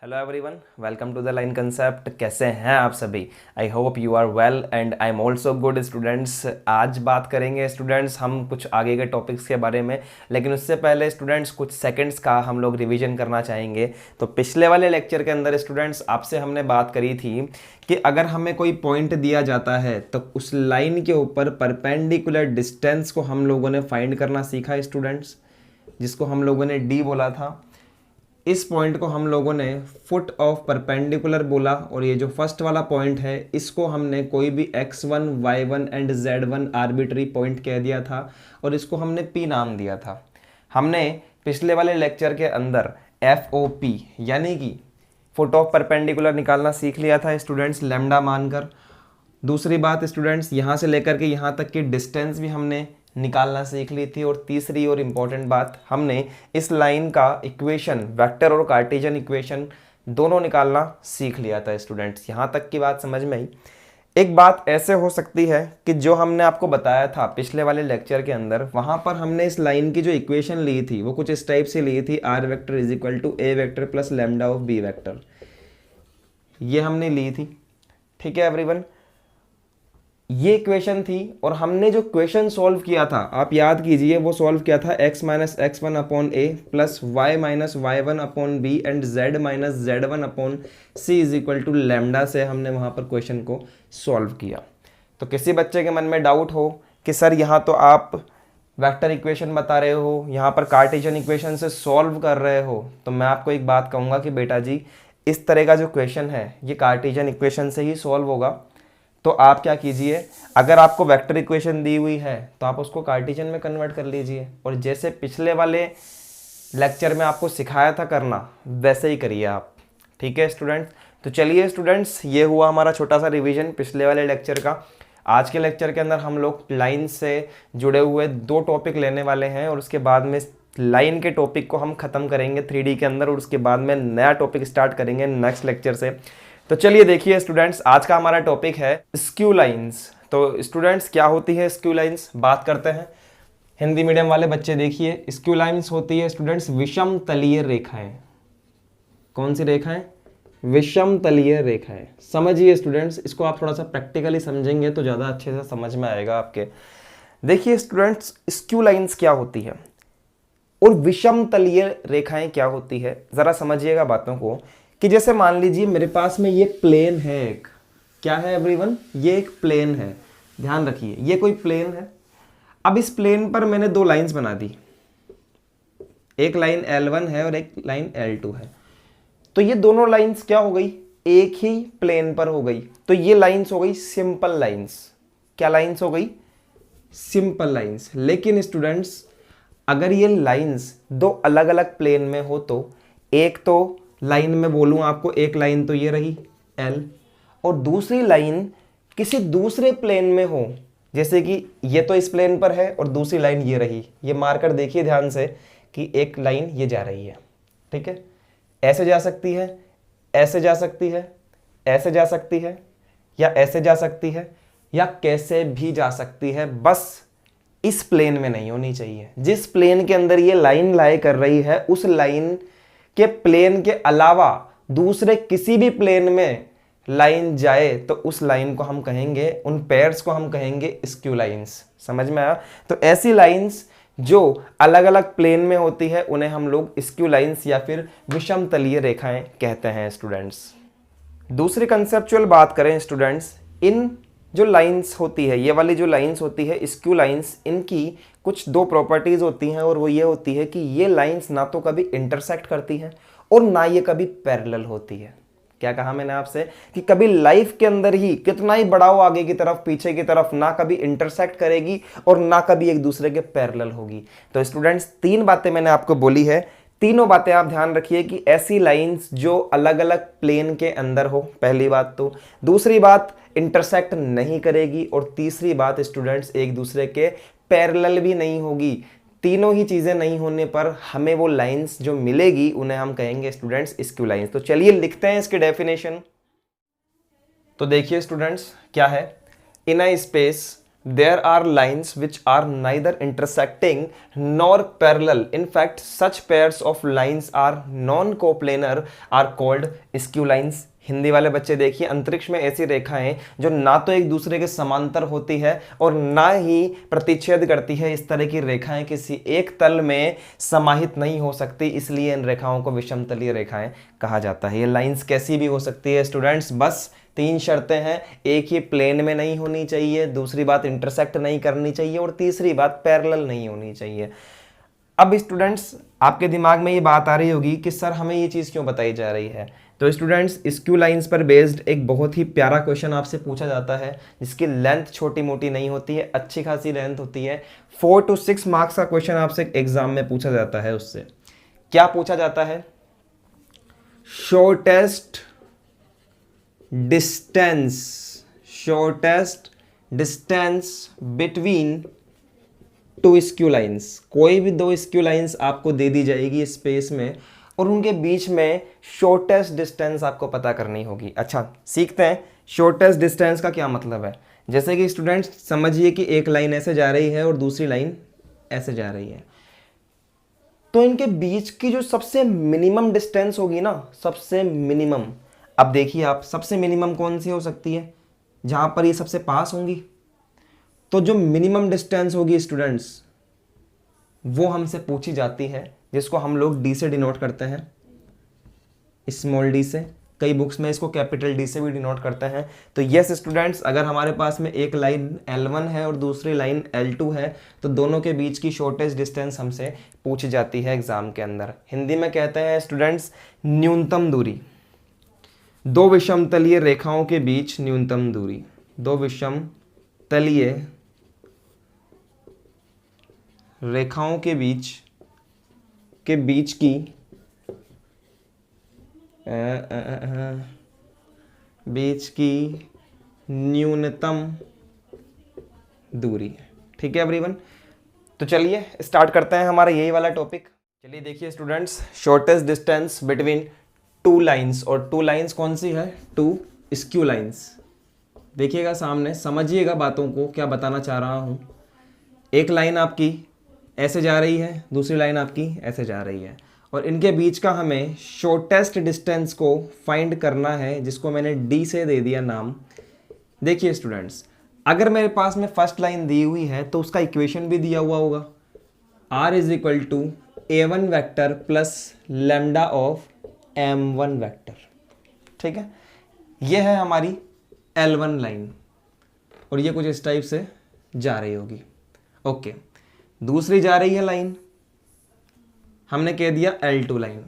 Hello everyone, welcome to the line concept. कैसे हैं आप सभी? I hope you are well and I am also good students. आज बात करेंगे स्टूडेंट्स हम कुछ आगे के टॉपिक्स के बारे में, लेकिन उससे पहले स्टूडेंट्स कुछ सेकंड्स का हम लोग रिवीजन करना चाहेंगे। तो पिछले वाले लेक्चर के अंदर स्टूडेंट्स आपसे हमने बात करी थी कि अगर हमें कोई पॉइंट दिया जाता है तो उस लाइन के ऊपर परपेंडिकुलर डिस्टेंस को हम लोगों ने फाइंड करना सीखा स्टूडेंट्स, जिसको हम लोगों ने डी बोला था। इस पॉइंट को हम लोगों ने फुट ऑफ परपेंडिकुलर बोला, और ये जो फर्स्ट वाला पॉइंट है इसको हमने कोई भी x1, y1 and z1 arbitrary point कह दिया था और इसको हमने p नाम दिया था। हमने पिछले वाले लेक्चर के अंदर FOP यानी कि फुट ऑफ परपेंडिकुलर निकालना सीख लिया था स्टूडेंट्स, लैम्डा मानकर। दूसरी बात स्टूडेंट्स, यहाँ से लेकर के यहाँ तक की डिस्टेंस भी हमने निकालना सीख ली थी। और तीसरी और इम्पॉर्टेंट बात, हमने इस लाइन का इक्वेशन, वेक्टर और कार्टेशियन इक्वेशन दोनों निकालना सीख लिया था स्टूडेंट्स। यहाँ तक की बात समझ में आई? एक बात ऐसे हो सकती है कि जो हमने आपको बताया था पिछले वाले लेक्चर के अंदर, वहाँ पर हमने इस लाइन की जो इक्वेशन ली थी वो कुछ इस टाइप से ली थी, r vector is equal to a vector plus lambda of b vector, ये हमने ली थी। ठीक है एवरीवन, ये इक्वेशन थी और हमने जो क्वेश्चन सॉल्व किया था आप याद कीजिए, वो सॉल्व किया था x minus x1 upon a plus y minus y1 upon b and z minus z1 upon c is equal to lambda से हमने वहाँ पर क्वेश्चन को सॉल्व किया। तो किसी बच्चे के मन में डाउट हो कि सर यहाँ तो आप वेक्टर इक्वेशन बता रहे हो, यहाँ पर कार्टेशियन इक्वेशन से सॉल्व कर रहे हो, तो मैं आपको एक बात कहूँगा कि बेटा जी इस तरह का जो क्वेश्चन है ये कार्टेशियन इक्वेशन से ही सॉल्व होगा। तो आप क्या कीजिए, अगर आपको वेक्टर इक्वेशन दी हुई है तो आप उसको कार्टेशियन में कन्वर्ट कर लीजिए, और जैसे पिछले वाले लेक्चर में आपको सिखाया था करना वैसे ही करिए आप। ठीक है स्टूडेंट्स, तो चलिए स्टूडेंट्स, ये हुआ हमारा छोटा सा रिवीजन पिछले वाले लेक्चर का। आज के लेक्चर के अंदर हम लोग लाइन से जुड़े हुए 2 टॉपिक लेने वाले हैं, और उसके बाद में लाइन के टॉपिक को हम ख़त्म करेंगे 3D के अंदर, और उसके बाद में नया टॉपिक स्टार्ट करेंगे नेक्स्ट लेक्चर से। तो चलिए देखिए स्टूडेंट्स, आज का हमारा टॉपिक है स्क्यू लाइंस। तो स्टूडेंट्स क्या होती है स्क्यू लाइंस, बात करते हैं। हिंदी मीडियम वाले बच्चे देखिए, स्क्यू लाइंस होती है स्टूडेंट्स विषम तलीय रेखाएं। कौन सी रेखाएं? विषम तलीय रेखाएं। समझिए स्टूडेंट्स, इसको आप थोड़ा सा प्रैक्टिकली समझेंगे तो ज़्यादा अच्छे से समझ में आएगा आपके। देखिए स्टूडेंट्स, स्क्यू लाइंस क्या होती है और विषम तलीय रेखाएं क्या होती है, ज़रा समझिएगा बातों को। कि जैसे मान लीजिए मेरे पास में ये प्लेन है एक, क्या है एवरीवन? ये एक प्लेन है, ध्यान रखिए ये कोई प्लेन है। अब इस प्लेन पर मैंने 2 लाइंस बना दी, एक लाइन L1 है और एक लाइन L2 है। तो ये दोनों लाइंस क्या हो गई? एक ही प्लेन पर हो गई। तो ये लाइंस हो गई सिंपल लाइंस। क्या लाइंस हो गई? Simple lines. लेकिन स्टूडेंट्स अगर ये लाइंस 2 अलग अलग प्लेन में हो, तो एक तो लाइन में बोलूं आपको, एक लाइन तो ये रही L, और दूसरी लाइन किसी दूसरे प्लेन में हो, जैसे कि ये तो इस प्लेन पर है और दूसरी लाइन ये रही। ये मार्कर देखिए ध्यान से कि एक लाइन ये जा रही है। ठीक है, ऐसे जा सकती है, ऐसे जा सकती है, ऐसे जा सकती है, या ऐसे जा सकती है, या कैसे भी जा सकती है, बस इस प्लेन में नहीं होनी चाहिए। जिस प्लेन के अंदर ये लाइन लाई कर रही है उस लाइन के प्लेन के अलावा दूसरे किसी भी प्लेन में लाइन जाए तो उस लाइन को हम कहेंगे, उन पेयर्स को हम कहेंगे स्क्यू लाइंस। समझ में आया? तो ऐसी लाइंस जो अलग अलग प्लेन में होती है उन्हें हम लोग स्क्यू लाइंस या फिर विषम तलीय रेखाएं कहते हैं स्टूडेंट्स। दूसरी कंसेप्चुअल बात करें स्टूडेंट्स, इन जो लाइंस होती है, ये वाली जो लाइंस होती है स्क्यू लाइंस, इनकी कुछ 2 प्रॉपर्टीज होती हैं, और वो ये होती है कि ये लाइंस ना तो कभी इंटरसेक्ट करती हैं और ना ये कभी पैरेलल होती है। क्या कहा मैंने आपसे कि कभी लाइफ के अंदर ही कितना ही बढ़ाओ आगे की तरफ पीछे की तरफ, ना कभी इंटरसेक्ट करेगी और ना कभी एक दूसरे के पैरेलल होगी। तो स्टूडेंट्स 3 बातें मैंने आपको बोली है, तीनों बातें आप ध्यान रखिए कि ऐसी लाइंस जो अलग अलग प्लेन के अंदर हो, पहली बात तो। दूसरी बात, इंटरसेक्ट नहीं करेगी, और तीसरी बात स्टूडेंट्स एक दूसरे के पैरेलल भी नहीं होगी। तीनों ही चीजें नहीं होने पर हमें वो लाइंस जो मिलेगी उन्हें हम कहेंगे स्टूडेंट्स स्क्यू लाइंस। तो चलिए लिखते हैं इसकी डेफिनेशन। तो देखिए स्टूडेंट्स क्या है, in a space there are lines which are neither intersecting nor parallel. In fact, such pairs of lines are non-coplanar are called skew lines. Hindi वाले बच्चे देखिए, अंतरिक्ष में ऐसी रेखाएं जो ना तो एक दूसरे के समांतर होती है और ना ही प्रतिच्छेद करती है, इस तरह की रेखाएं किसी एक तल में समाहित नहीं हो सकती, इसलिए इन रेखाओं को विषमतलीय रेखाएं कहा जाता है। ये लाइंस कैसी भी हो सकती है स्टूडेंट्स, बस 3 शर्तें हैं। एक ही प्लेन में नहीं होनी चाहिए, दूसरी बात इंटरसेक्ट नहीं करनी चाहिए और तीसरी बात पैरेलल नहीं होनी चाहिए। अब स्टूडेंट्स आपके दिमाग में ये बात आ रही होगी कि सर हमें ये चीज़ क्यों बताई जा रही है। तो स्टूडेंट्स स्क्यू लाइंस पर बेस्ड एक बहुत ही प्यारा क्वेश्चन आपसे पूछा जाता है, जिसकी लेंथ छोटी मोटी नहीं होती है, अच्छी खासी लेंथ होती है। 4 to 6 मार्क्स का क्वेश्चन आपसे एग्जाम में पूछा जाता है। उससे क्या पूछा जाता है? Shortest distance between 2 skew lines. कोई भी 2 स्क्यू लाइंस आपको दे दी जाएगी स्पेस में और उनके बीच में शॉर्टेस्ट डिस्टेंस आपको पता करनी होगी। अच्छा, सीखते हैं शॉर्टेस्ट डिस्टेंस का क्या मतलब है। जैसे कि स्टूडेंट्स समझिए कि एक लाइन ऐसे जा रही है और दूसरी लाइन ऐसे जा रही है, तो इनके बीच की जो सबसे मिनिमम डिस्टेंस होगी ना, सबसे मिनिमम, अब देखिए आप, सबसे मिनिमम कौन सी हो सकती है? जहां पर ये सबसे पास होंगी। तो जो मिनिमम डिस्टेंस होगी स्टूडेंट्स, वो हमसे पूछी जाती है, जिसको हम लोग डी से डिनोट करते हैं, स्मॉल डी से। कई बुक्स में इसको कैपिटल डी से भी डिनोट करते हैं। तो यस स्टूडेंट्स, अगर हमारे पास में एक लाइन L1 है और दूसरी लाइन L2 है, तो दोनों के बीच की शॉर्टेस्ट डिस्टेंस हमसे पूछी जाती है एग्जाम के अंदर। हिंदी में कहते हैं स्टूडेंट्स न्यूनतम दूरी। 2 विषमतलीय रेखाओं के बीच न्यूनतम दूरी, 2 विषमतलीय रेखाओं के बीच की न्यूनतम दूरी। ठीक है एवरीवन, तो चलिए स्टार्ट करते हैं हमारा यही वाला टॉपिक। चलिए देखिए students, shortest distance between 2 lines, और 2 लाइंस कौन सी है? 2 स्क्यू लाइंस। देखिएगा सामने, समझिएगा बातों को, क्या बताना चाह रहा हूं। एक लाइन आपकी ऐसे जा रही है, दूसरी लाइन आपकी ऐसे जा रही है, और इनके बीच का हमें शॉर्टेस्ट डिस्टेंस को फाइंड करना है, जिसको मैंने डी से दे दिया नाम। देखिए स्टूडेंट्स, अगर मेरे पास में फर्स्ट लाइन दी हुई है तो उसका इक्वेशन भी दिया हुआ होगा, r is equal to a1 vector plus lambda of m1 vector. ठीक है, ये है हमारी L1 लाइन और ये कुछ इस टाइप से जा रही होगी। ओके, दूसरी जा रही है लाइन, हमने कह दिया L2 लाइन,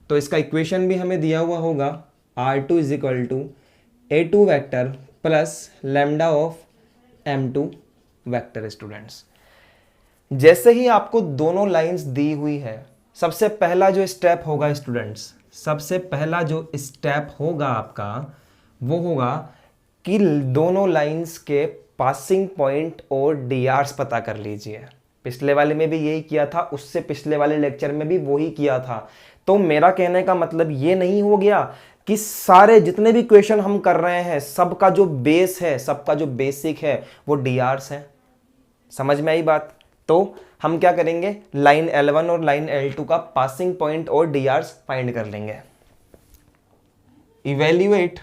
तो इसका इक्वेशन भी हमें दिया हुआ होगा, R2 is equal to A2 vector plus lambda of M2 vector. Students, जैसे ही आपको दोनों लाइंस दी हुई है, सबसे पहला जो स्टेप होगा स्टूडेंट्स, सबसे पहला जो स्टेप होगा आपका, वो होगा कि दोनों लाइंस के पासिंग पॉइंट और DRs पता कर लीजिए। पिछले वाले में भी यही किया था, उससे पिछले वाले लेक्चर में भी वही किया था। तो मेरा कहने का मतलब ये नहीं हो गया कि सारे जितने भी क्वेश्चन हम कर रहे हैं, सबका जो बेस है, सबका जो बेसिक है, वो DRs है। समझ में आई बात? तो हम क्या करेंगे, लाइन L1 और लाइन L2 का पासिंग पॉइंट और DRs फाइंड कर लेंगे। Evaluate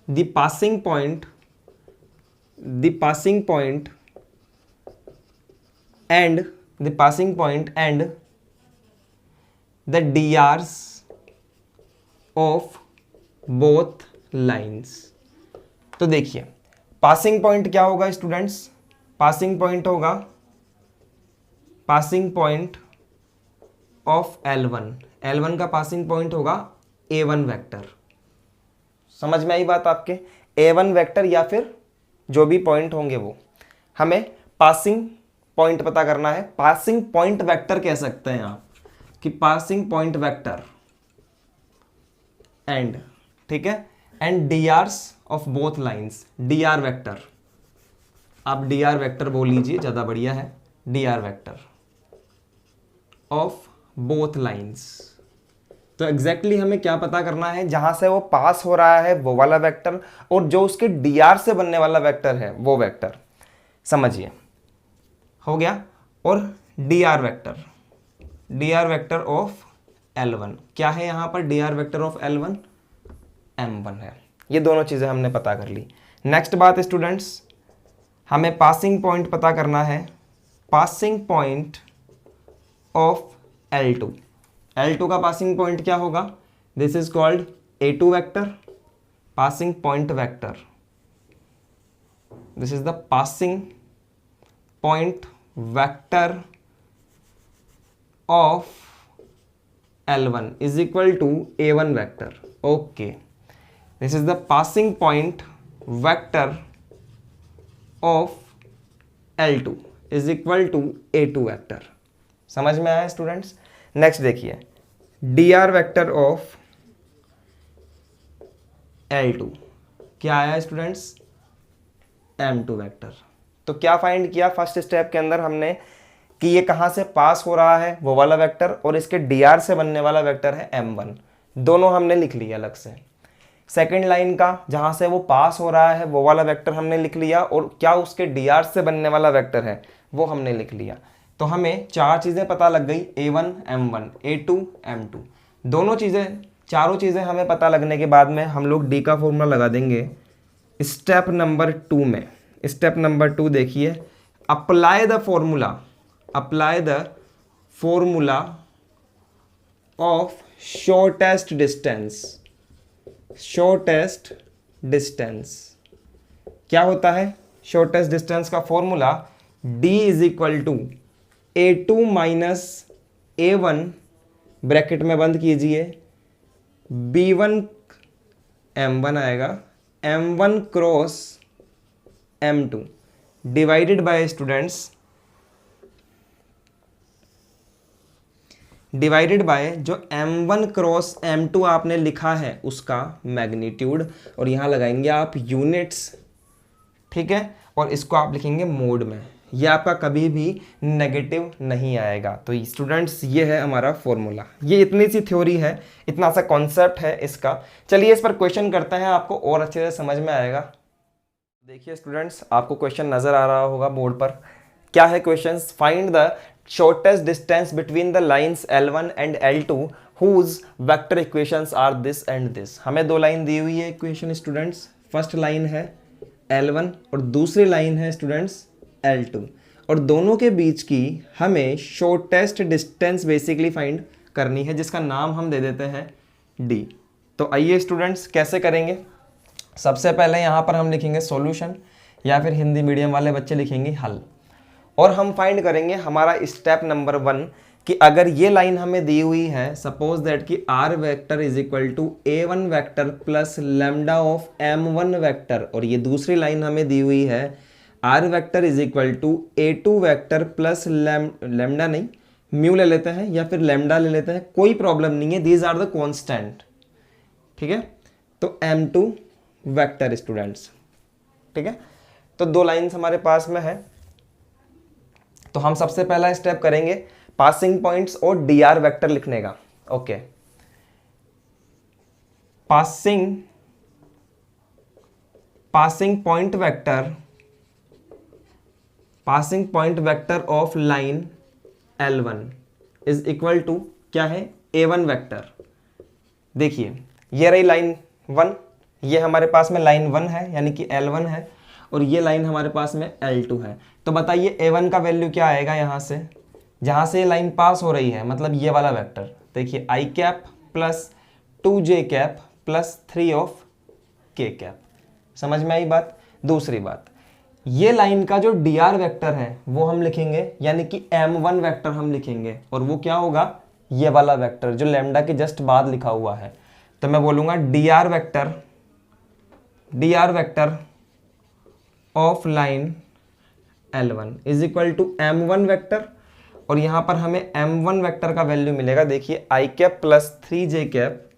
the passing point and the DRs of both lines। तो देखिए पासिंग पॉइंट क्या होगा स्टूडेंट्स, पासिंग पॉइंट होगा पासिंग पॉइंट ऑफ L1 का पासिंग पॉइंट होगा A1 वेक्टर। समझ में आई बात आपके? A1 वेक्टर या फिर जो भी पॉइंट होंगे वो, हमें पासिंग पॉइंट पता करना है। पासिंग पॉइंट वेक्टर कह सकते हैं आप कि पासिंग पॉइंट वेक्टर एंड, ठीक है, and DRs of both lines. DR vector, आप DR वेक्टर बोल लीजिए, ज्यादा बढ़िया है। DR vector of both lines, तो एग्जैक्टली हमें क्या पता करना है, जहां से वो पास हो रहा है वो वाला वेक्टर, और जो उसके डी से बनने वाला वेक्टर है वो वेक्टर। समझिए, हो गया। और D R vector of L1 क्या है, यहां पर D R vector of L1 M1 है। ये दोनों चीजें हमने पता कर ली। नेक्स्ट बात स्टूडेंट्स, हमें पासिंग पॉइंट पता करना है, passing point of L2। L2 का पासिंग पॉइंट क्या होगा, this is called A2 vector, passing point vector. This is the passing point vector of L1 is equal to A1 vector. Okay, this is the passing point vector of L2 is equal to A2 vector. समझ में आया students. Next देखिए, dr vector of L2 क्या आया students, M2 vector. तो क्या find किया first step के अंदर हमने, कि ये कहां से पास हो रहा है वो वाला वेक्टर, और इसके dr से बनने वाला वेक्टर है M1, दोनों हमने लिख लिया अलग से। सेकंड लाइन का जहां से वो पास हो रहा है वो वाला वेक्टर हमने लिख लिया, और क्या उसके dr से बनने वाला वेक्टर है वो हमने लिख लिया। तो हमें चार चीजें पता लग गई, A1 M1 A2 M2, दोनों चीजें, चारों चीजें हमें पता लगने के बाद में हम लोग d का फॉर्मूला लगा देंगे स्टेप नंबर 2 में। स्टेप नंबर 2 देखिए, apply the formula, apply the formula of shortest distance। shortest distance क्या होता है, shortest distance का formula d is equal to A2 minus A1 bracket में बंद कीजिए, B1 M1 आएगा, M1 cross M2 divided by students, divided by जो M1 cross M2 आपने लिखा है उसका मैग्नीट्यूड, और यहाँ लगाएंगे आप यूनिट्स, ठीक है, और इसको आप लिखेंगे मोड में, ये आपका कभी भी नेगेटिव नहीं आएगा। तो स्टूडेंट्स ये है हमारा फॉर्मूला, ये इतनी सी थ्योरी है, इतना सा कॉन्सेप्ट है इसका। चलिए इस पर क्वेश्चन करते हैं, आपको और अच्छे से समझ में आएगा। देखिए स्टूडेंट्स, आपको क्वेश्चन नज़र आ रहा होगा बोर्ड पर, क्या है question, find the shortest distance between the lines L1 and L2 whose vector equations are this and this। हमें दो लाइन दी हुई है इक्वेशन स्टूडेंट्स, फर्स्ट लाइन है L1 और दूसरी लाइन है स्टूडेंट्स L2, और दोनों के बीच की हमें शॉर्टेस्ट डिस्टेंस बेसिकली फाइंड करनी है, जिसका नाम हम दे देते हैं D। तो आइए स्टूडेंट्स कैसे करेंगे, सबसे पहले यहाँ पर हम लिखेंगे सॉल्यूशन, या फिर हिंदी मीडियम वाले बच्चे लिखेंगे हल, और हम फाइंड करेंगे हमारा स्टेप नंबर 1 कि अगर ये लाइन हमें दी हुई है, सपोज दैट कि r vector is equal to A1 vector plus lambda of M1 vector, और ये दूसरी लाइन हमें दी हुई है r vector is equal to A2 vector plus lambda नहीं, म्यू ले लेते हैं या फिर लैम्डा ले लेते हैं, कोई प्रॉब्लम नहीं है, दीज आर द कॉन्स्टेंट, ठीक है। तो M2 वेक्टर स्टूडेंट्स, ठीक है। तो दो लाइन्स हमारे पास में है, तो हम सबसे पहला स्टेप करेंगे पासिंग पॉइंट्स और dr वेक्टर लिखने का। Okay, passing point vector of line L1 is equal to क्या है, A1 वेक्टर। देखिए ये रही लाइन 1, ये हमारे पास में लाइन 1 है यानी कि L1 है, और ये लाइन हमारे पास में L2 है। तो बताइए A1 का वैल्यू क्या आएगा, यहाँ से जहाँ से ये लाइन पास हो रही है, मतलब ये वाला वेक्टर, देखिए i cap plus 2j cap plus 3 of k cap. समझ में आई बात। दूसरी बात, ये लाइन का जो dr वेक्टर है वो हम लिखेंगे, यानी कि M1 वेक्टर हम लिखेंगे, और वो क्या होगा, ये वाला वेक्टर जो लैम्डा के जस्ट बाद लिखा हुआ है। तो मैं बोलूँगा dr vector of line L1 is equal to M1 vector, और यहाँ पर हमें M1 वेक्टर का वैल्यू मिलेगा, देखिए i cap plus 3j cap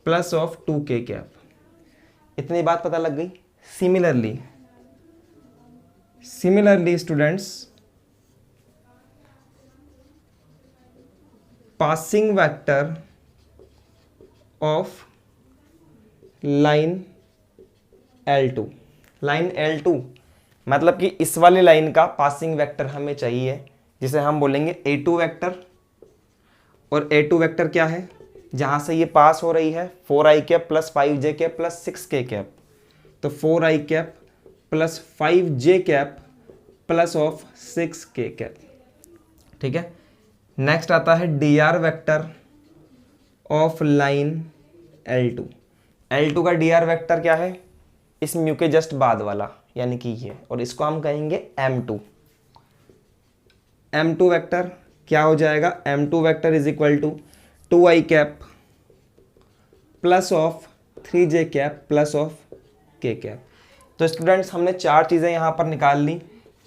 plus of 2k cap. इतनी बात पता लग गई। Similarly students, passing vector of line L2। Line L2 मतलब कि इस वाली लाइन का पासिंग वेक्टर हमें चाहिए, जिसे हम बोलेंगे A2 वेक्टर। और A2 वेक्टर क्या है, जहां से ये पास हो रही है 4i cap plus 5j cap plus 6k cap, तो 4i cap plus 5j cap plus of 6k cap. ठीक है, नेक्स्ट आता है dr vector of line L2। L2 का dr वेक्टर क्या है, इस म्यू के जस्ट बाद वाला, यानी कि ये, और इसको हम कहेंगे M2। M2 वेक्टर क्या हो जाएगा, M2 vector is equal to 2i cap plus of 3j cap plus of k cap. तो स्टूडेंट्स हमने चार चीज़ें यहाँ पर निकाल ली।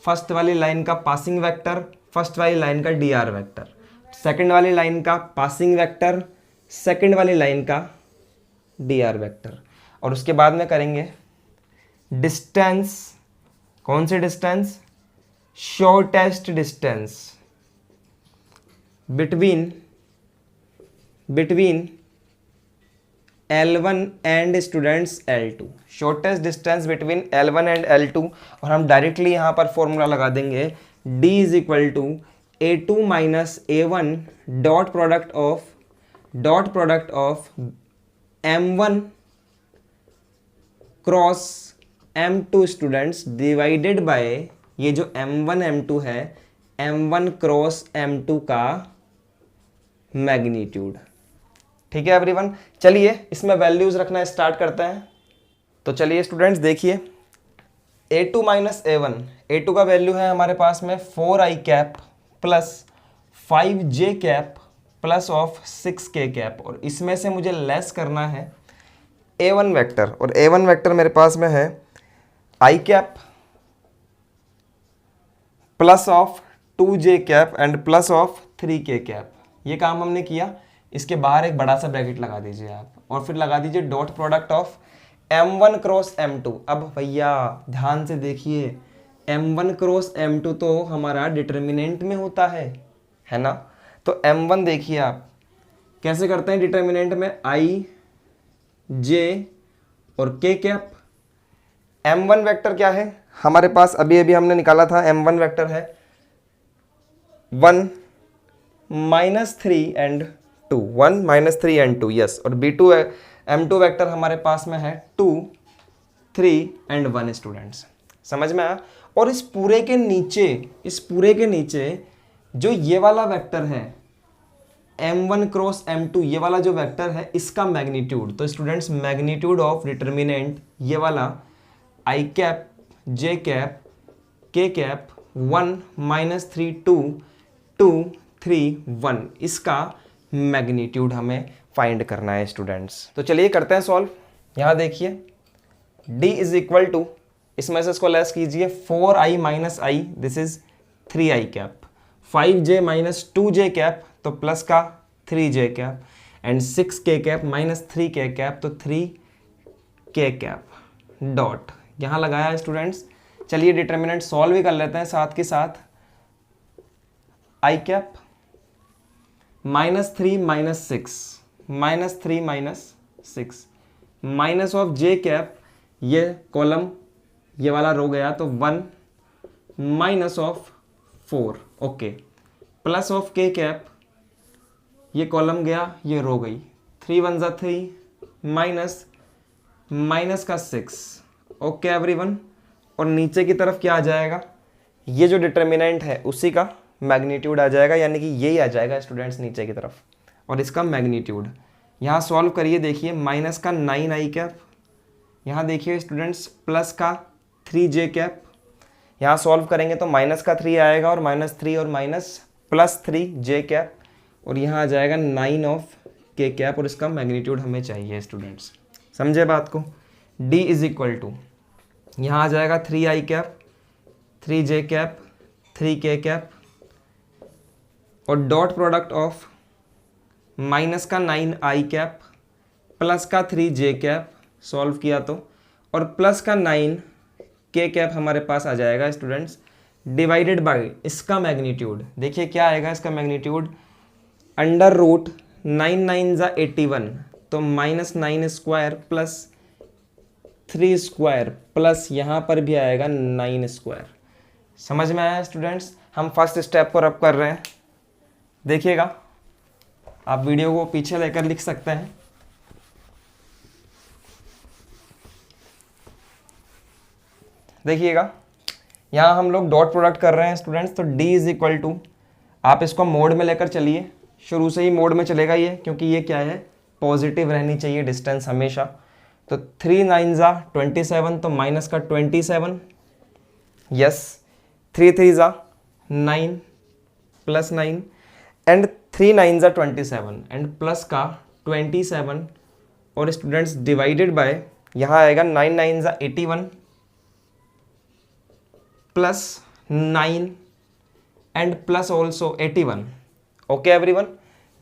फर्स्ट वाली लाइन का पासिंग वेक्टर, फर्स्ट वाली लाइन का dr वेक्टर, सेकंड वाली लाइन का पासिंग वेक्टर, सेकंड वाली लाइन का dr वेक्टर, और उसके बाद में करेंगे डिस्टेंस। कौन सी distance, shortest distance between L1 and students L2, shortest distance between L1 and L2। और हम डायरेक्टली यहाँ पर फॉर्मूला लगा देंगे, D is equal to A2 minus A1 dot product of M1 cross M2 students divided by ये जो M1 M2 है, M1 cross M2 का मैग्नीट्यूड। ठीक है एवरीवन, चलिए इसमें वैल्यूज रखना स्टार्ट करते हैं। तो चलिए स्टूडेंट्स देखिए, A2 माइनस A1, A2 का वैल्यू है हमारे पास में 4i cap plus 5j cap plus of 6k cap, और इसमें से मुझे लेस करना है A1 वेक्टर, और A1 वेक्टर मेरे पास में है i cap plus of 2j cap and plus of 3k cap. ये काम हमने किया। इसके बाहर एक बड़ा सा ब्रैकेट लगा दीजिए आप, और फिर लगा दीजिए dot product of M1 cross M2। अब भैया ध्यान से देखिए, M1 क्रॉस M2 तो हमारा डिटर्मिनेंट में होता है ना। तो M1 देखिए आप कैसे करते हैं डिटर्मिनेंट में, i j और k कैप। M1 वेक्टर क्या है हमारे पास, अभी अभी हमने निकाला था, M1 वेक्टर है 1 minus 3 and 2, 1 minus 3 and 2, yes. और B2 M2 वेक्टर हमारे पास में है 2 3 एंड 1 स्टूडेंट्स, समझ में आया। और इस पूरे के नीचे जो ये वाला वेक्टर है M1 क्रॉस M2, ये वाला जो वेक्टर है इसका मैग्नीट्यूड, तो स्टूडेंट्स मैग्नीट्यूड ऑफ डिटर्मिनेंट ये वाला i cap j cap k cap 1 minus 3 2 2 3 1, इसका मैग्नीट्यूड हमें फाइंड करना है स्टूडेंट्स। तो चलिए करते हैं सॉल्व। यहाँ देखिए d इज इक्वल टू, इसमें से इसको लेस कीजिए, 4i minus i, this is 3i cap, 5j minus 2j cap तो प्लस का 3j cap, and 6k cap minus 3k cap तो 3k कैप डॉट यहाँ लगाया है स्टूडेंट्स। चलिए डिटर्मिनेंट सॉल्व भी कर लेते हैं साथ के साथ। i cap minus 3 minus 6 minus 3 minus 6 minus of j cap, ये कॉलम ये वाला रो गया तो 1 minus of 4, okay, plus of k cap, ये कॉलम गया ये रो गई, 3 1 जा 3 माइनस माइनस का 6, ओके एवरीवन। और नीचे की तरफ क्या आ जाएगा, ये जो डिटर्मिनेंट है उसी का मैग्नीट्यूड आ जाएगा, यानी कि यही आ जाएगा स्टूडेंट्स नीचे की तरफ, और इसका मैग्नीट्यूड यहाँ सॉल्व करिए। देखिए माइनस का 9i कैप, यहाँ देखिए स्टूडेंट्स प्लस का 3j कैप, यहाँ सॉल्व करेंगे तो माइनस का 3 आएगा और माइनस 3 और माइनस प्लस 3j कैप, और यहाँ आ जाएगा 9 ऑफ k कैप, और इसका मैग्नीट्यूड हमें चाहिए स्टूडेंट्स, समझे बात को। d इज इक्वल टू यहाँ आ जाएगा 3i cap 3j cap 3k cap, और डॉट प्रोडक्ट ऑफ माइनस का 9i कैप प्लस का 3j कैप, सॉल्व किया तो, और प्लस का 9k कैप हमारे पास आ जाएगा स्टूडेंट्स, डिवाइडेड बाय इसका मैग्नीट्यूड। देखिए क्या आएगा इसका मैग्नीट्यूड, अंडर रूट 9 9 = 81, तो -9² प्लस 3² प्लस यहाँ पर भी आएगा 9²। समझ में आया स्टूडेंट्स? हम फर्स्ट स्टेप को रब कर रहे हैं, देखिएगा, आप वीडियो को पीछे लेकर लिख सकते हैं। देखिएगा, यहाँ हम लोग डॉट प्रोडक्ट कर रहे हैं स्टूडेंट्स, तो d = आप इसको मोड में लेकर चलिए, शुरू से ही मोड में चलेगा ये, क्योंकि ये क्या है, पॉजिटिव रहनी चाहिए डिस्टेंस हमेशा। तो 3 9 = 27, तो माइनस का 27, yes, 3 3 = 9 plus 9 and 3 9 = 27 and plus का 27, और स्टूडेंट्स डिवाइडेड बाय, यहाँ आएगा 9 9 = 81 plus 9 and plus also 81। Okay everyone,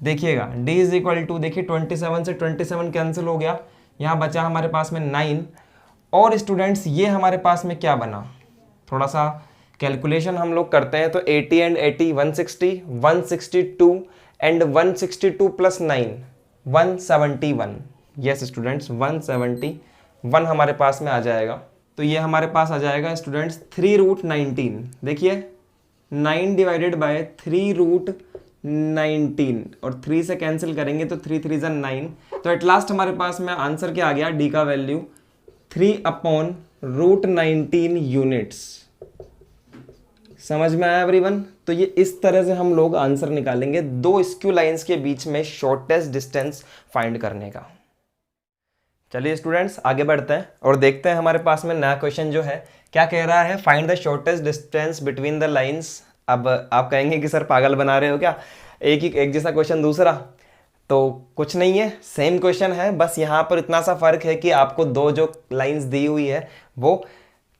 देखिएगा d = देखिए 27 से 27 कैंसिल हो गया, यहाँ बचा हमारे पास में 9, और स्टूडेंट्स ये हमारे पास में क्या बना, थोड़ा सा कैलकुलेशन हम लोग करते हैं, तो 80 and 80 160, 162 and 162 plus 9 171। Yes students, 171 हमारे पास में आ जाएगा। तो ये हमारे पास आ जाएगा स्टूडेंट्स 3√19। देखिए 9 डिवाइडेड बाय 3√19, और 3 से कैंसिल करेंगे तो 3 3 = 9। तो एट लास्ट हमारे पास में आंसर क्या आ गया, डी का वैल्यू 3/√19 यूनिट्स। समझ में आया एवरीवन? तो ये इस तरह से हम लोग आंसर निकालेंगे दो स्क्यू लाइंस के बीच में शॉर्टेस्ट डिस्टेंस फाइंड करने का। चलिए स्टूडेंट्स, आगे बढ़ते हैं और देखते हैं हमारे पास में नया क्वेश्चन जो है क्या कह रहा है, find the shortest distance between the lines. अब आप कहेंगे कि सर पागल बना रहे हो क्या, एक जैसा क्वेश्चन दूसरा, तो कुछ नहीं है, सेम क्वेश्चन है, बस यहाँ पर इतना सा फर्क है कि आपको दो जो लाइंस दी हुई है वो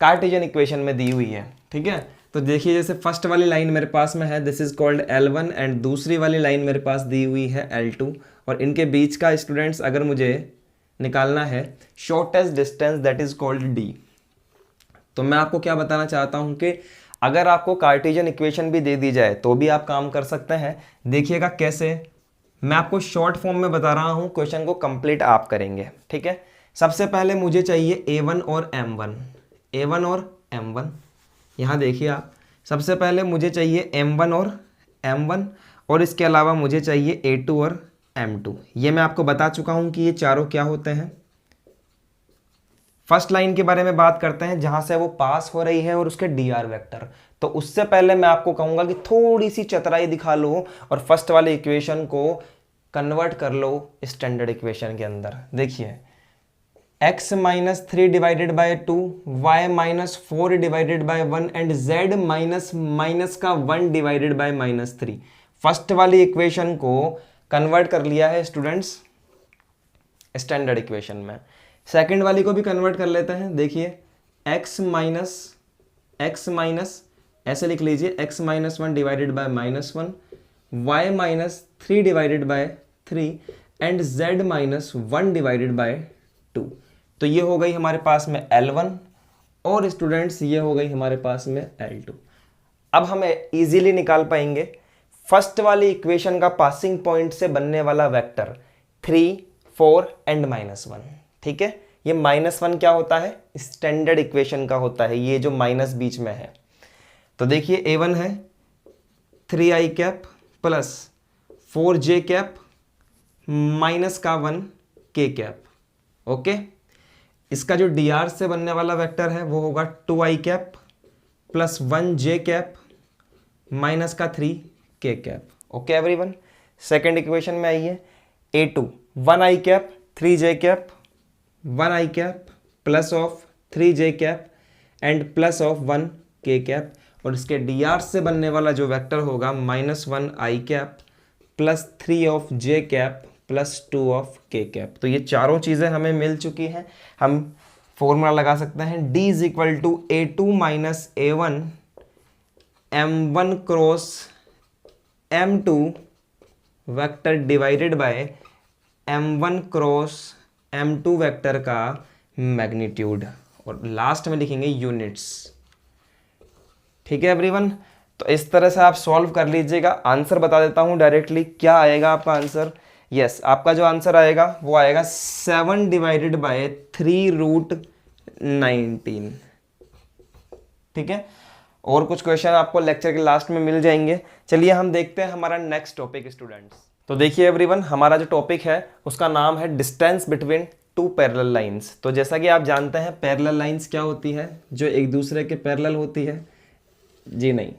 कार्टेशियन इक्वेशन में दी हुई है। ठीक है, तो देखिए जैसे फर्स्ट वाली लाइन मेरे पास में है, this is called L1, and दूसरी वाली लाइन मेरे पास दी हुई है L2, और इनके बीच का स्टूडेंट्स अगर मुझे निकालना है shortest distance, that is called D। तो मैं आपको क्या बताना चाहता हूं कि अगर आपको कार्टेशियन इक्वेशन भी दे दी जाए तो भी आप काम कर सकते हैं। देखिएगा कैसे, मैं आपको शॉर्ट फॉर्म में बता रहा हूं, क्वेश्चन को कंप्लीट आप करेंगे। ठीक है, सबसे पहले मुझे चाहिए A1 और M1, A1 और M1। यहाँ देखिए आप, सबसे पहले मुझे चाहिए M1 और M1, और इसके अलावा मुझे चाहिए A2 और M2। ये मैं आपको बता चुका हूं कि ये चारों क्या होते हैं। फर्स्ट लाइन के बारे में बात करते हैं जहां से वो पास हो रही है और उसके dr वेक्टर। तो उससे पहले मैं आपको कहूंगा कि थोड़ी सी चतुराई दिखा लो और फर्स्ट वाले इक्वेशन को कन्वर्ट कर लो स्टैंडर्ड इक्वेशन के अंदर। देखिए x - 3 divided by 2, y - 4 divided by 1 and z minus का 1 डिवाइडेड बाय -3। फर्स्ट वाली इक्वेशन को कन्वर्ट कर लिया है स्टूडेंट्स स्टैंडर्ड इक्वेशन में। सेकंड वाली को भी कन्वर्ट कर लेते हैं। देखिए x माइनस ऐसे लिख लीजिए, x - 1 divided by -1, y - 3 divided by 3 and z - 1 divided by 2। तो ये हो गई हमारे पास में L1, और स्टूडेंट्स ये हो गई हमारे पास में L2। अब हम इजीली निकाल पाएंगे फर्स्ट वाली इक्वेशन का पासिंग पॉइंट से बनने वाला वेक्टर 3, 4 एंड -1। ठीक है, ये -1 क्या होता है, स्टैंडर्ड इक्वेशन का होता है, ये जो माइनस बीच में है। तो देखिए A1 है 3i cap plus 4j cap minus का 1 k कैप। ओके, इसका जो dr से बनने वाला वेक्टर है वो होगा 2i cap plus 1j cap minus का 3 k cap. Okay everyone, second equation में आइए, A2 1i cap 3j cap 1i cap plus of 3j cap and plus of 1 k cap, और इसके dr से बनने वाला जो वेक्टर होगा -1i cap plus 3 of j cap plus 2 of k cap. तो ये चारों चीज़ें हमें मिल चुकी हैं। हम फॉर्मूला लगा सकते हैं, d = A2 - A1 M1 cross M2 vector divided by M1 cross M2 vector का मैग्नीट्यूड, और लास्ट में लिखेंगे यूनिट्स। ठीक है एवरीवन, तो इस तरह से आप सॉल्व कर लीजिएगा। आंसर बता देता हूं डायरेक्टली, क्या आएगा आपका आंसर। यस, आपका जो आंसर आएगा वो आएगा 7 डिवाइडेड बाय 3√19। ठीक है, और कुछ क्वेश्चन आपको लेक्चर के लास्ट में मिल जाएंगे। चलिए हम देखते हैं हमारा नेक्स्ट टॉपिक स्टूडेंट्स। तो देखिए एवरीवन, हमारा जो टॉपिक है उसका नाम है distance between two parallel lines. तो जैसा कि आप जानते हैं पैरेलल लाइंस क्या होती है, जो एक दूसरे के पैरेलल होती है। जी नहीं,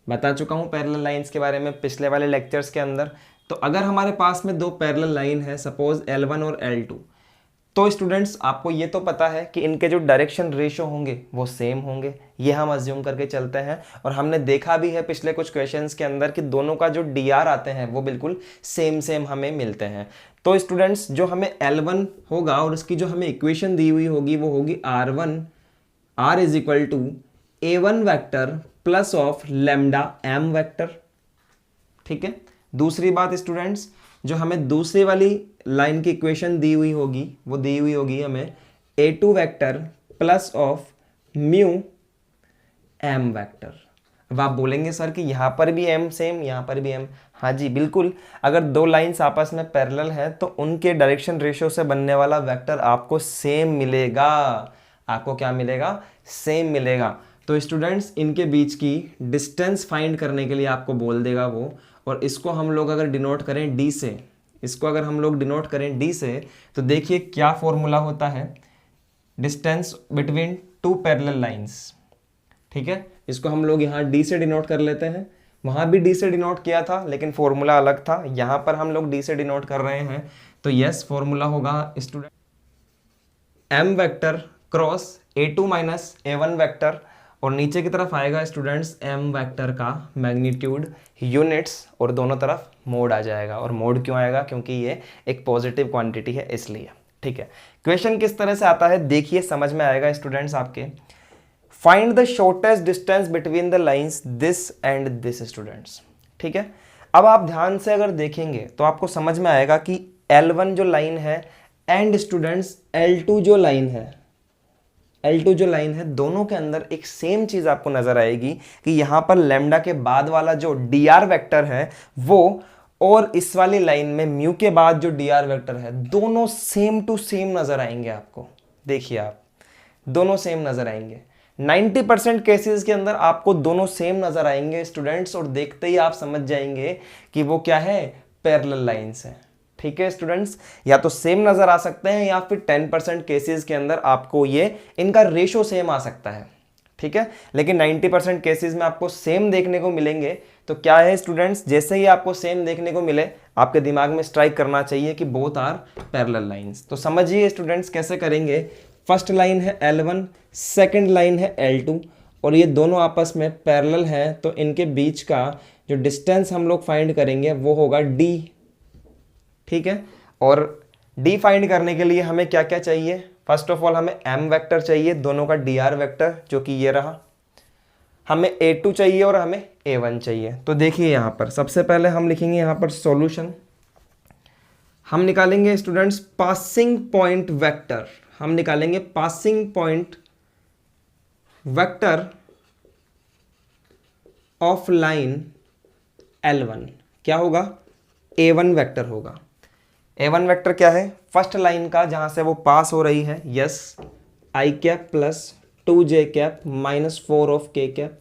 बता चुका हूँ पैरेलल लाइंस के बारे में पिछले वाले लेक्चर्स के अंदर। तो अगर हमारे पास में दो पैरेलल लाइन है, सपोज L1 और L2, तो स्टूडेंट्स आपको ये तो पता है कि इनके जो डायरेक्शन रेशो होंगे वो सेम होंगे, ये हम अज्यूम करके चलते हैं। और हमने देखा भी है पिछले कुछ क्वेश्चंस के अंदर कि दोनों का जो DR आते हैं वो बिल्कुल सेम हमें मिलते हैं। तो स्टूडेंट्स जो हमें L1 होगा और उसकी जो हमें इक्वेशन दी हुई होगी वो होगी R is equal to A1 vector plus of lambda M vector. ठीक है, दूसरी बात स्टूडेंट्स, जो हमें दूसरी वाली लाइन की इक्वेशन दी हुई होगी वो दी हुई होगी हमें A2 vector plus of mu M vector. अब आप बोलेंगे सर कि यहाँ पर भी M सेम, यहाँ पर भी M। हाँ जी बिल्कुल, अगर दो लाइंस आपस में पैरेलल है तो उनके डायरेक्शन रेशियो से बनने वाला वेक्टर आपको सेम मिलेगा। आपको क्या मिलेगा? सेम मिलेगा। तो स्टूडेंट्स इनके बीच की डिस्टेंस फाइंड करने के लिए आपको बोल देगा वो, और इसको हम लोग अगर डिनोट करें D से, इसको अगर हम लोग डिनोट करें D से, तो देखिए क्या फॉर्मूला होता है distance between two parallel lines. ठीक है, इसको हम लोग यहाँ D से डिनोट कर लेते हैं। वहाँ भी D से डिनोट किया था लेकिन फॉर्मूला अलग था, यहाँ पर हम लोग D से डिनोट कर रहे हैं। तो यस, फॉर्मूला होगा student M vector cross A2 minus A1 vector, और नीचे की तरफ आएगा स्टूडेंट्स M वेक्टर का मैग्नीट्यूड यूनिट्स, और दोनों तरफ मोड आ जाएगा। और मोड क्यों आएगा? क्योंकि ये एक पॉजिटिव क्वांटिटी है इसलिए। ठीक है, क्वेश्चन किस तरह से आता है देखिए, समझ में आएगा स्टूडेंट्स आपके। Find the shortest distance between the lines this and this students. ठीक है, अब आप ध्यान से अगर देखेंगे तो आपको समझ में आएगा कि L1 जो लाइन है एंड स्टूडेंट्स L2 जो लाइन है, L2 जो लाइन है, दोनों के अंदर एक सेम चीज आपको नजर आएगी कि यहां पर लैम्डा के बाद वाला जो DR वेक्टर है वो, और इस वाली लाइन में म्यू के बाद जो DR वेक्टर है, दोनों सेम टू सेम नजर आएंगे आपको। देखिए आप, दोनों सेम नजर आएंगे। 90% केसेस के अंदर आपको दोनों सेम नजर आएंगे स्टूडेंट्स, और देखते ही आप समझ जाएंगे कि वो क्या है? पैरेलल लाइंस है। ठीक है स्टूडेंट्स, या तो सेम नजर आ सकते हैं या फिर 10% केसेस के अंदर आपको ये इनका रेशो सेम आ सकता है। ठीक है, लेकिन 90% केसेस में आपको सेम देखने को मिलेंगे। तो क्या है स्टूडेंट्स, जैसे ही आपको सेम देखने को मिले आपके दिमाग में स्ट्राइक करना चाहिए कि बोथ आर पैरेलल लाइंस। तो समझिए स्टूडेंट्स कैसे करेंगे। फर्स्ट लाइन है L1, सेकेंड लाइन है L2, और ये दोनों आपस में पैरेलल हैं, तो इनके बीच का जो डिस्टेंस हम लोग फाइंड करेंगे वो होगा D। ठीक है, और D फाइंड करने के लिए हमें क्या क्या चाहिए? फर्स्ट ऑफ ऑल हमें M वेक्टर चाहिए, दोनों का DR वेक्टर, जो कि ये रहा। हमें A2 चाहिए और हमें A1 चाहिए। तो देखिए यहाँ पर सबसे पहले हम लिखेंगे यहाँ पर सॉल्यूशन। हम निकालेंगे स्टूडेंट्स पासिंग पॉइंट वेक्टर। हम निकालेंगे passing point vector of line L1। क्या होगा? A1 वेक्टर होगा। A1 वेक्टर क्या है? फर्स्ट लाइन का जहां से वो पास हो रही है, yes, I cap plus 2J cap minus 4 of K cap.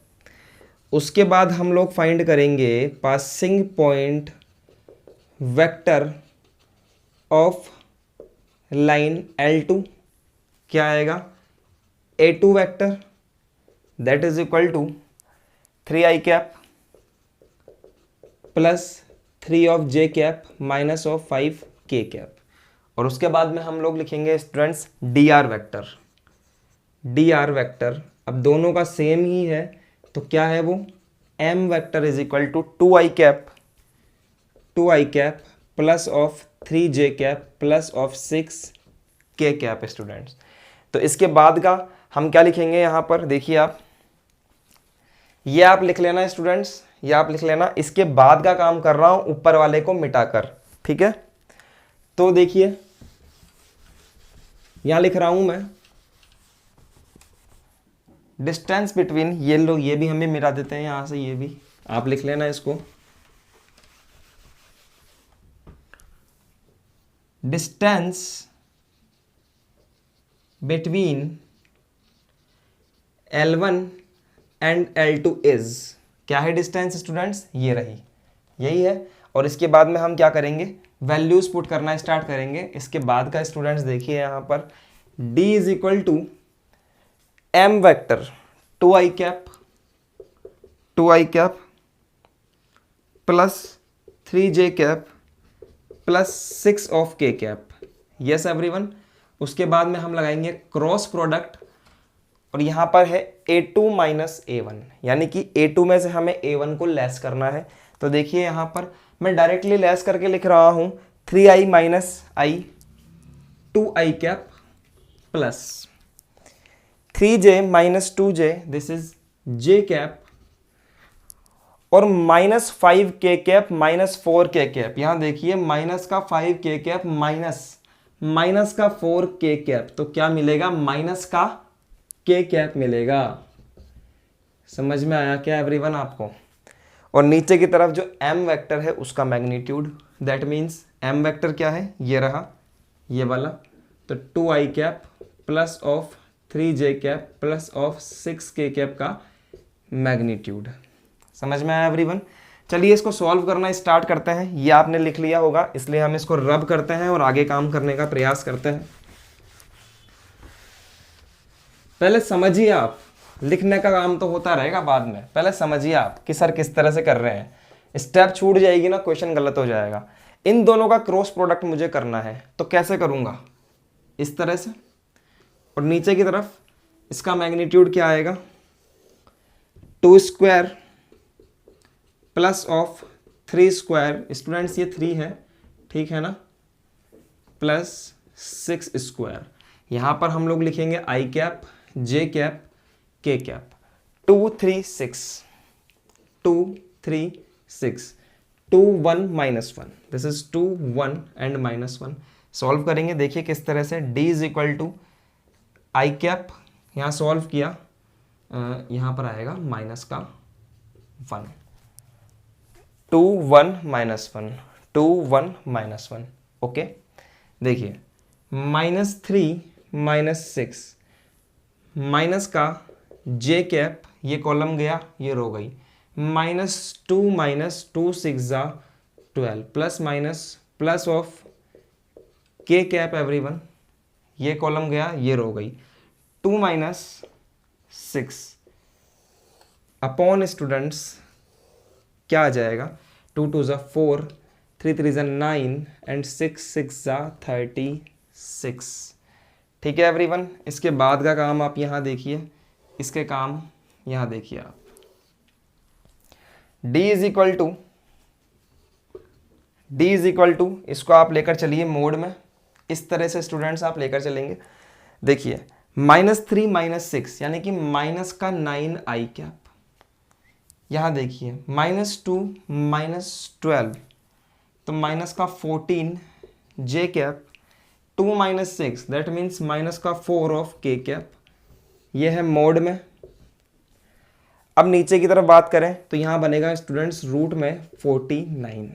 उसके बाद हम लोग फाइंड करेंगे passing point vector of line L2। क्या आएगा? A2 vector that is equal to 3I cap plus 3 of J cap minus of 5 K cap. और उसके बाद में हम लोग लिखेंगे students DR vector. DR vector अब दोनों का सेम ही है, तो क्या है वो? M vector is equal to 2I cap plus of 3J cap plus of 6 K cap students. तो इसके बाद का हम क्या लिखेंगे यहाँ पर देखिए आप, ये आप लिख लेना स्टूडेंट्स, ये आप लिख लेना। इसके बाद का काम कर रहा हूं ऊपर वाले को मिटाकर। ठीक है, तो देखिए यहां लिख रहा हूं मैं डिस्टेंस बिटवीन, ये लोग ये भी हमें मिला देते हैं यहाँ से, ये भी आप लिख लेना इसको, distance between L1 and L2 is, क्या है डिस्टेंस स्टूडेंट्स, ये रही, यही है। और इसके बाद में हम क्या करेंगे, वैल्यूज पुट करना स्टार्ट करेंगे। इसके बाद का स्टूडेंट्स देखिए यहाँ पर D is equal to M vector 2i cap plus 3j cap plus 6 of k cap, yes everyone. उसके बाद में हम लगाएंगे क्रॉस प्रोडक्ट, और यहाँ पर है A2 माइनस A1, यानी कि A2 में से हमें A1 को लेस करना है। तो देखिए यहाँ पर मैं डायरेक्टली लेस करके लिख रहा हूँ 3i minus i 2i cap plus 3j minus 2j, this is j cap, और minus 5k cap minus 4k cap. यहाँ देखिए माइनस का 5k कैप माइनस का 4k कैप, तो क्या मिलेगा, माइनस का k कैप मिलेगा। समझ में आया क्या एवरीवन आपको? और नीचे की तरफ जो m वेक्टर है उसका magnitude, that means m vector क्या है, ये रहा, ये वाला, तो 2i cap plus of 3j cap plus of 6k cap का मैग्नीट्यूड। समझ में आया एवरीवन? चलिए इसको सॉल्व करना स्टार्ट करते हैं। ये आपने लिख लिया होगा, इसलिए हम इसको रब करते हैं और आगे काम करने का प्रयास करते हैं। पहले समझिए आप, लिखने का काम तो होता रहेगा बाद में, पहले समझिए आप कि सर किस तरह से कर रहे हैं। स्टेप छूट जाएगी ना, क्वेश्चन गलत हो जाएगा। इन दोनों का क्रॉस प्रोडक्ट मुझे करना है, तो कैसे करूंगा, इस तरह से, और नीचे की तरफ इसका मैग्नीट्यूड क्या आएगा, 2 square plus of 3 square, students ये 3 है, ठीक है ना, प्लस 6 स्क्वायर। यहाँ पर हम लोग लिखेंगे i cap, j cap, k cap, 2 3 6 2 3 6 2 1 minus 1, this is 2 1 and minus 1। Solve करेंगे, देखिए किस तरह से, d is equal to I cap, यहाँ सॉल्व किया, यहाँ पर आएगा माइनस का 1, 2 1 माइनस 1, 2 1 माइनस 1, ओके। देखिए माइनस 3 माइनस 6, माइनस का j कैप, ये कॉलम गया, ये रो गई, माइनस 2 6 जा 12, plus minus plus of k cap everyone, ये कॉलम गया, ये रो गई, 2 माइनस 6 अपॉन स्टूडेंट्स क्या आ जाएगा, 2 2 जा 4, 3 3 जा 9 एंड 6 6 जा 36। ठीक है एवरीवन। इसके बाद का काम आप यहाँ देखिए, इसके काम यहाँ देखिए आप, d इज इक्वल टू इसको आप लेकर चलिए मोड में, इस तरह से स्टूडेंट्स आप लेकर चलेंगे। देखिए -3 -6 यानी कि माइनस का 9i कैप, यहाँ देखिए -2 -12 तो माइनस का 14 j cap, 2 -6 that means minus का 4 ऑफ k कैप, ये है मोड में। अब नीचे की तरफ बात करें तो यहाँ बनेगा स्टूडेंट्स रूट में 49।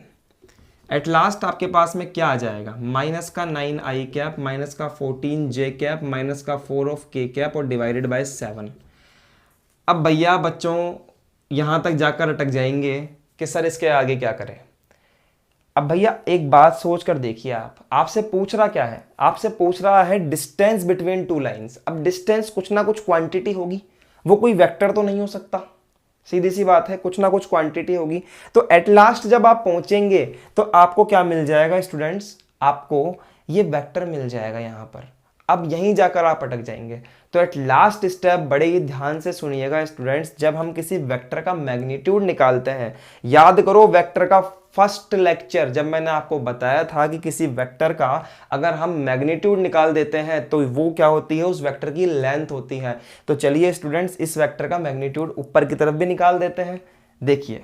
एट लास्ट आपके पास में क्या आ जाएगा, माइनस का 9i कैप माइनस का 14 j कैप माइनस का 4 ऑफ k कैप और डिवाइडेड बाय 7। अब भैया बच्चों यहाँ तक जाकर अटक जाएंगे कि सर इसके आगे क्या करें। अब भैया एक बात सोच कर देखिए, आप आपसे पूछ रहा क्या है, आपसे पूछ रहा है डिस्टेंस बिटवीन टू लाइंस। अब डिस्टेंस कुछ ना कुछ क्वांटिटी होगी, वो कोई वेक्टर तो नहीं हो सकता, सीधी सी बात है, कुछ ना कुछ क्वांटिटी होगी। तो एट लास्ट जब आप पहुंचेंगे तो आपको क्या मिल जाएगा स्टूडेंट्स, आपको ये वेक्टर मिल जाएगा यहाँ पर। अब यहीं जाकर आप अटक जाएंगे। तो एट लास्ट स्टेप बड़े ही ध्यान से सुनिएगा स्टूडेंट्स, जब हम किसी वेक्टर का मैग्नीट्यूड निकालते हैं, याद करो वेक्टर का फर्स्ट लेक्चर जब मैंने आपको बताया था कि किसी वेक्टर का अगर हम मैग्नीट्यूड निकाल देते हैं तो वो क्या होती है, उस वेक्टर की लेंथ होती है। तो चलिए स्टूडेंट्स इस वेक्टर का मैग्नीट्यूड ऊपर की तरफ भी निकाल देते हैं। देखिए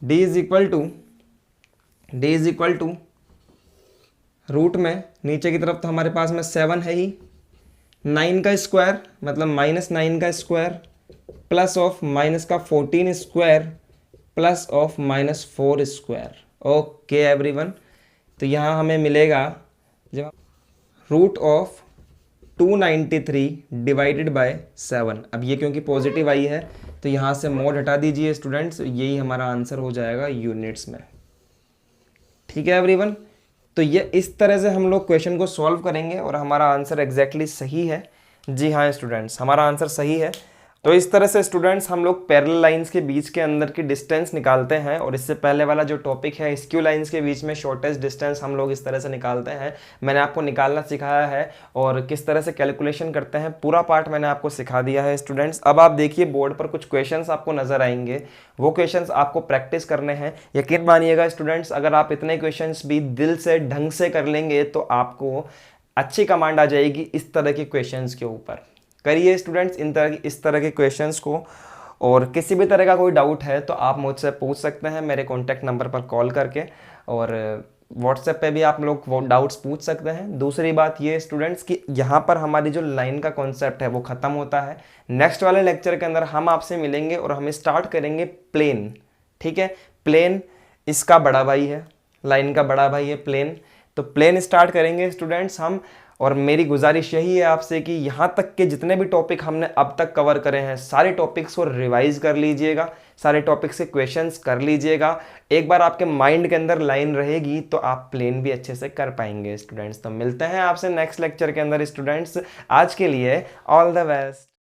d is equal to root में नीचे की तरफ तो हमारे पास में 7 है ही, 9 का स्क्वायर मतलब -9 का स्क्वायर प्लस ऑफ माइनस का 14 square plus of -4 square. Okay everyone, तो यहाँ हमें मिलेगा जब रूट ऑफ 293 डिवाइडेड बाय 7। अब ये क्योंकि पॉजिटिव आई है तो यहाँ से मोड हटा दीजिए स्टूडेंट्स, यही हमारा आंसर हो जाएगा यूनिट्स में। ठीक है एवरीवन, तो ये इस तरह से हम लोग क्वेश्चन को सॉल्व करेंगे और हमारा आंसर एग्जैक्टली सही है। जी हाँ स्टूडेंट्स, हमारा आंसर सही है। तो इस तरह से स्टूडेंट्स हम लोग पैरेलल लाइंस के बीच के अंदर की डिस्टेंस निकालते हैं, और इससे पहले वाला जो टॉपिक है स्क्यू लाइंस के बीच में शॉर्टेस्ट डिस्टेंस हम लोग इस तरह से निकालते हैं। मैंने आपको निकालना सिखाया है और किस तरह से कैलकुलेशन करते हैं पूरा पार्ट मैंने आपको सिखा दिया है स्टूडेंट्स। अब आप देखिए बोर्ड पर कुछ क्वेश्चंस आपको नजर आएंगे, वो क्वेश्चंस आपको प्रैक्टिस करने हैं। यकीन मानिएगा स्टूडेंट्स, अगर आप इतने क्वेश्चंस भी दिल से ढंग से कर लेंगे तो आपको अच्छी कमांड आ जाएगी इस तरह के क्वेश्चंस के ऊपर। करिए स्टूडेंट्स इस तरह के क्वेश्चंस को, और किसी भी तरह का कोई डाउट है तो आप मुझसे पूछ सकते हैं मेरे कॉन्टैक्ट नंबर पर कॉल करके, और व्हाट्सएप पे भी आप लोग वो डाउट्स पूछ सकते हैं। दूसरी बात ये स्टूडेंट्स कि यहाँ पर हमारी जो लाइन का कॉन्सेप्ट है वो ख़त्म होता है। नेक्स्ट वाले लेक्चर के अंदर हम आपसे मिलेंगे और हम स्टार्ट करेंगे प्लेन। ठीक है, प्लेन इसका बड़ा भाई है, लाइन का बड़ा भाई है प्लेन। तो प्लेन स्टार्ट करेंगे स्टूडेंट्स हम, और मेरी गुजारिश यही है आपसे कि यहाँ तक के जितने भी टॉपिक हमने अब तक कवर करे हैं सारे टॉपिक्स को रिवाइज कर लीजिएगा, सारे टॉपिक्स के क्वेश्चंस कर लीजिएगा। एक बार आपके माइंड के अंदर लाइन रहेगी तो आप प्लेन भी अच्छे से कर पाएंगे स्टूडेंट्स। तो मिलते हैं आपसे नेक्स्ट लेक्चर के अंदर स्टूडेंट्स। आज के लिए ऑल द बेस्ट।